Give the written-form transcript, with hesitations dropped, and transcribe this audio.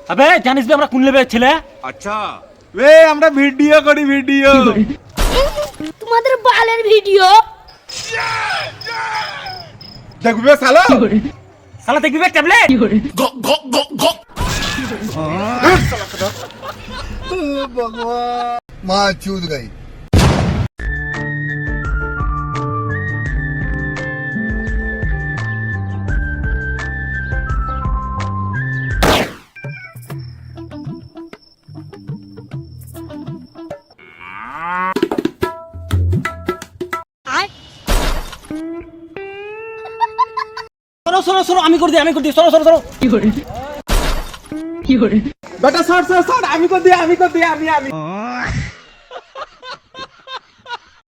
আবে জানিস বে আমরা কোন লেভেলের ছেলে? अच्छा वे আমরা ভিডিও করি ভিডিও তোমাদের বালের ভিডিও দেখবে শালা শালা দেখবি বে ট্যাবলেট? माँ चूत गई। সরো সরো সরো আমি করে দিই সরো সরো সরো। বেটা সর সর সর আমি কর দিই আমি